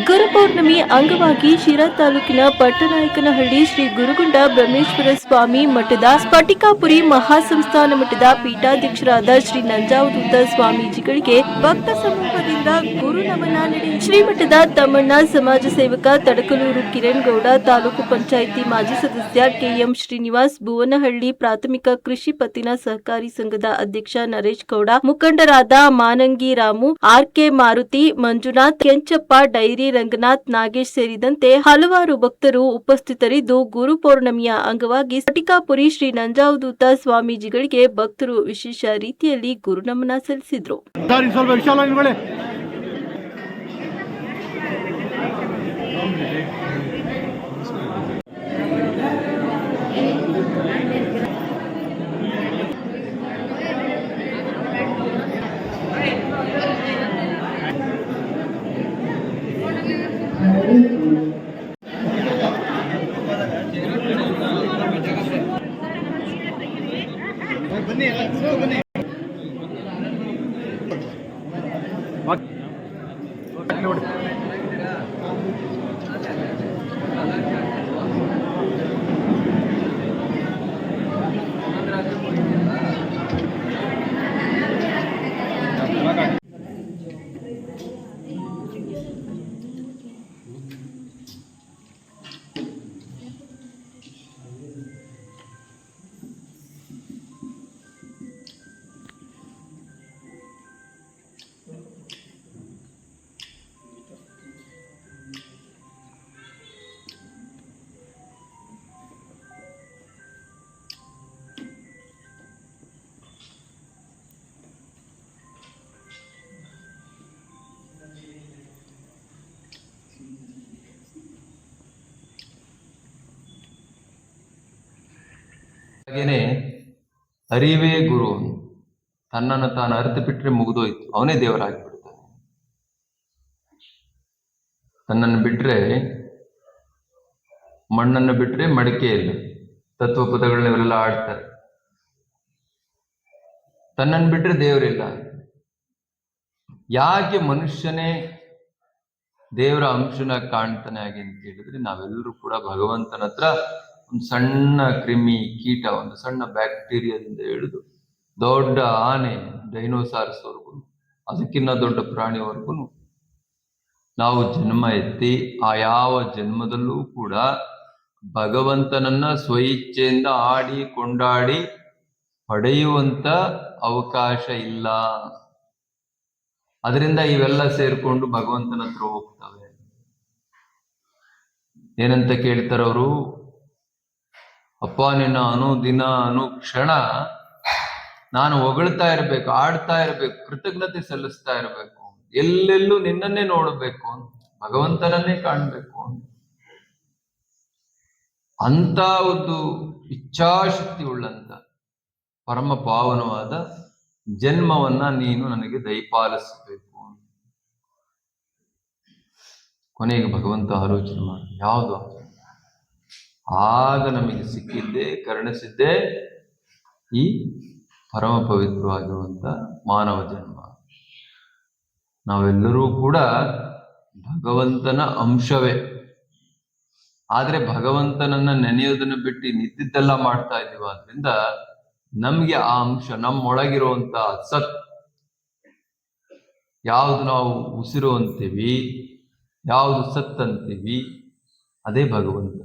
ಗುರುಪೌರ್ಣಮಿ ಅಂಗವಾಗಿ ಶಿರಾ ತಾಲೂಕಿನ ಪಟ್ಟನಾಯಕನಹಳ್ಳಿ ಶ್ರೀ ಗುರುಗುಂಡ ಬ್ರಹ್ಮೇಶ್ವರ ಸ್ವಾಮಿ ಮಠದ ಸ್ಫಟಿಕಾಪುರಿ ಮಹಾಸಂಸ್ಥಾನ ಮಠದ ಪೀಠಾಧ್ಯಕ್ಷರಾದ ಶ್ರೀ ನಂಜಾವಧೂತ ಸ್ವಾಮೀಜಿಗಳಿಗೆ ಭಕ್ತ ಸಮೂಹದಿಂದ ಗುರು ನಮನ ನಡೆಯಿತು. ಶ್ರೀಮಠದ ತಮ್ಮಣ್ಣ ಸಮಾಜ ಸೇವಕ ತಡಕಲೂರು ಕಿರಣ್ ಗೌಡ, ತಾಲೂಕು ಪಂಚಾಯಿತಿ ಮಾಜಿ ಸದಸ್ಯ ಕೆಎಂ ಶ್ರೀನಿವಾಸ್, ಭುವನಹಳ್ಳಿ ಪ್ರಾಥಮಿಕ ಕೃಷಿ ಪತ್ತಿನ ಸಹಕಾರಿ ಸಂಘದ ಅಧ್ಯಕ್ಷ ನರೇಶ್ ಗೌಡ, ಮುಖಂಡರಾದ ಮಾನಂಗಿ ರಾಮು, ಆರ್ಕೆ ಮಾರುತಿ, ಮಂಜುನಾಥ್, ಕೆಂಚಪ್ಪ, ಡೈರಿ ರಂಗನಾಥ್, ನಾಗೇಶ್ ಸೇರಿದಂತೆ ಹಲವಾರು ಭಕ್ತರು ಉಪಸ್ಥಿತರಿದ್ದು, ಗುರು ಪೌರ್ಣಮಿಯ ಅಂಗವಾಗಿ ಸ್ಫಟಿಕಾಪುರಿ ಶ್ರೀ ನಂಜಾವಧೂತ ಸ್ವಾಮೀಜಿಗಳಿಗೆ ಭಕ್ತರು ವಿಶೇಷ ರೀತಿಯಲ್ಲಿ ಗುರುನಮನ ಸಲ್ಲಿಸಿದರು. ಹಾಗೇನೆ ಅರಿವೇ ಗುರು, ತನ್ನನ್ನು ತಾನು ಅರಿತು ಬಿಟ್ರೆ ಮುಗಿದೋಯ್ತು, ಅವನೇ ದೇವರಾಗಿಬಿಡ್ತಾನೆ. ತನ್ನನ್ನು ಬಿಟ್ರೆ ಮಣ್ಣನ್ನು ಬಿಟ್ರೆ ಮಡಿಕೆ ಇಲ್ಲ, ತತ್ವ ಪದಗಳನ್ನ ಇವರೆಲ್ಲ ಆಡ್ತಾರೆ. ತನ್ನನ್ನು ಬಿಟ್ರೆ ದೇವರಿಲ್ಲ. ಯಾಕೆ ಮನುಷ್ಯನೇ ದೇವರ ಅಂಶನ ಕಾಣ್ತಾನೆ ಹಾಗೆ ಅಂತ ಹೇಳಿದ್ರೆ, ನಾವೆಲ್ಲರೂ ಕೂಡ ಭಗವಂತನ ಹತ್ರ ಒಂದು ಸಣ್ಣ ಕ್ರಿಮಿ ಕೀಟ, ಒಂದು ಸಣ್ಣ ಬ್ಯಾಕ್ಟೀರಿಯಾದಿಂದ ಹಿಡಿದು ದೊಡ್ಡ ಆನೆ, ಡೈನೋಸಾರ್ಸ್ ವರ್ಗು, ಅದಕ್ಕಿನ್ನ ದೊಡ್ಡ ಪ್ರಾಣಿವರೆಗೂ ನಾವು ಜನ್ಮ ಎತ್ತಿ ಆ ಯಾವ ಜನ್ಮದಲ್ಲೂ ಕೂಡ ಭಗವಂತನನ್ನ ಸ್ವಇಚ್ಛೆಯಿಂದ ಆಡಿ ಕೊಂಡಾಡಿ ಪಡೆಯುವಂತ ಅವಕಾಶ ಇಲ್ಲ. ಅದರಿಂದ ಇವೆಲ್ಲ ಸೇರ್ಕೊಂಡು ಭಗವಂತನ ಹತ್ರ ಹೋಗ್ತವೆ. ಏನಂತ ಕೇಳ್ತಾರವರು, ಅಪ್ಪ ನಿನ್ನ ಅನುದಿನ ಅನುಕ್ಷಣ ನಾನು ಹೊಗಳ್ತಾ ಇರ್ಬೇಕು, ಆಡ್ತಾ ಇರ್ಬೇಕು, ಕೃತಜ್ಞತೆ ಸಲ್ಲಿಸ್ತಾ ಇರ್ಬೇಕು, ಎಲ್ಲೆಲ್ಲೂ ನಿನ್ನನ್ನೇ ನೋಡಬೇಕು, ಭಗವಂತನನ್ನೇ ಕಾಣ್ಬೇಕು ಅಂತ ಒಂದು ಇಚ್ಛಾಶಕ್ತಿ ಉಳ್ಳಂತ ಪರಮ ಪಾವನವಾದ ಜನ್ಮವನ್ನ ನೀನು ನನಗೆ ದಯಪಾಲಿಸಬೇಕು. ಕೊನೆಗೆ ಭಗವಂತ ಆಲೋಚನೆ ಮಾಡಿ, ಯಾವುದು ಆಗ ನಮಗೆ ಸಿಕ್ಕಿದ್ದೆ, ಕರುಣಿಸಿದ್ದೆ ಈ ಪರಮ ಪವಿತ್ರವಾಗಿರುವಂತ ಮಾನವ ಜನ್ಮ. ನಾವೆಲ್ಲರೂ ಕೂಡ ಭಗವಂತನ ಅಂಶವೇ. ಆದ್ರೆ ಭಗವಂತನನ್ನ ನೆನೆಯೋದನ್ನು ಬಿಟ್ಟು ನಿಂತಿದ್ದೆಲ್ಲ ಮಾಡ್ತಾ ಇದ್ದೀವಿ. ಆದ್ರಿಂದ ನಮ್ಗೆ ಆ ಅಂಶ, ನಮ್ಮೊಳಗಿರುವಂತ ಸತ್, ಯಾವುದು ನಾವು ಉಸಿರು ಅಂತೀವಿ, ಯಾವುದು ಸತ್ ಅಂತೀವಿ, ಅದೇ ಭಗವಂತ.